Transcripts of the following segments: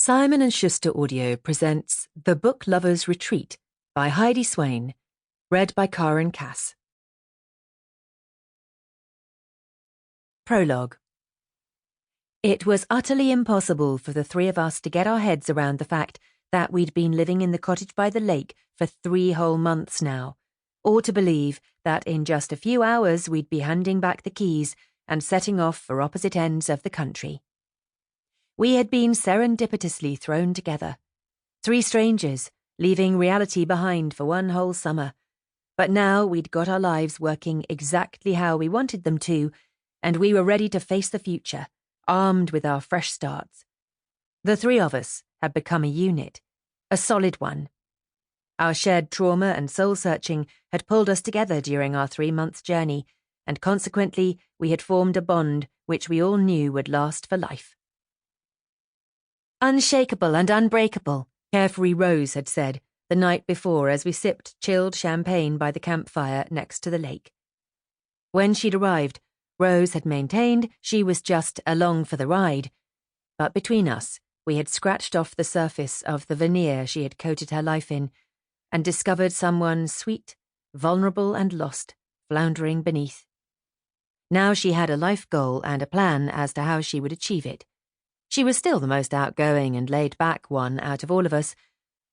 Simon & Schuster Audio presents The Book Lover's Retreat by Heidi Swain, read by Karen Cass. Prologue. It was utterly impossible for the three of us to get our heads around the fact that we'd been living in the cottage by the lake for 3 whole months now, or to believe that in just a few hours we'd be handing back the keys and setting off for opposite ends of the country. We had been serendipitously thrown together, 3 strangers, leaving reality behind for 1 whole summer. But now we'd got our lives working exactly how we wanted them to, and we were ready to face the future, armed with our fresh starts. The 3 of us had become a unit, a solid one. Our shared trauma and soul-searching had pulled us together during our 3-month journey, and consequently we had formed a bond which we all knew would last for life. Unshakable and unbreakable, Carefree Rose had said the night before as we sipped chilled champagne by the campfire next to the lake. When she'd arrived, Rose had maintained she was just along for the ride, but between us, we had scratched off the surface of the veneer she had coated her life in and discovered someone sweet, vulnerable and lost, floundering beneath. Now she had a life goal and a plan as to how she would achieve it. She was still the most outgoing and laid-back one out of all of us,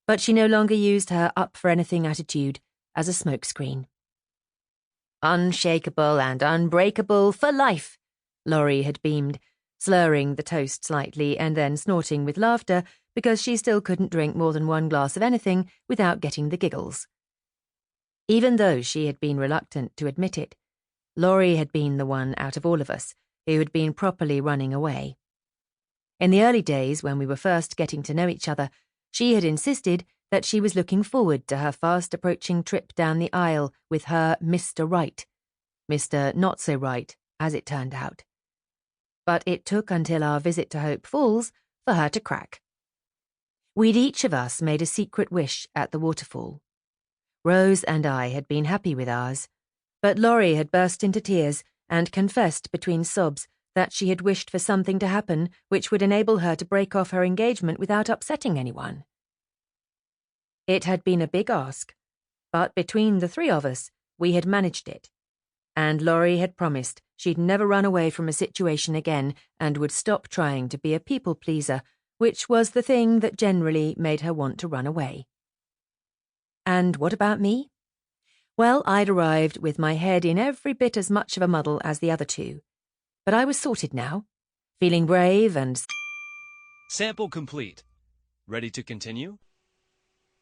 but she no longer used her up-for-anything attitude as a smokescreen. Unshakable and unbreakable for life, Laurie had beamed, slurring the toast slightly and then snorting with laughter because she still couldn't drink more than 1 glass of anything without getting the giggles. Even though she had been reluctant to admit it, Laurie had been the one out of all of us who had been properly running away. In the early days, when we were first getting to know each other, she had insisted that she was looking forward to her fast-approaching trip down the aisle with her Mr. Right. Mr. Not-so-right, as it turned out. But it took until our visit to Hope Falls for her to crack. We'd each of us made a secret wish at the waterfall. Rose and I had been happy with ours, but Laurie had burst into tears and confessed between sobs that she had wished for something to happen which would enable her to break off her engagement without upsetting anyone. It had been a big ask, but between the 3 of us, we had managed it, and Laurie had promised she'd never run away from a situation again and would stop trying to be a people-pleaser, which was the thing that generally made her want to run away. And what about me? Well, I'd arrived with my head in every bit as much of a muddle as the other 2. But I was sorted now, feeling brave and... Sample complete. Ready to continue?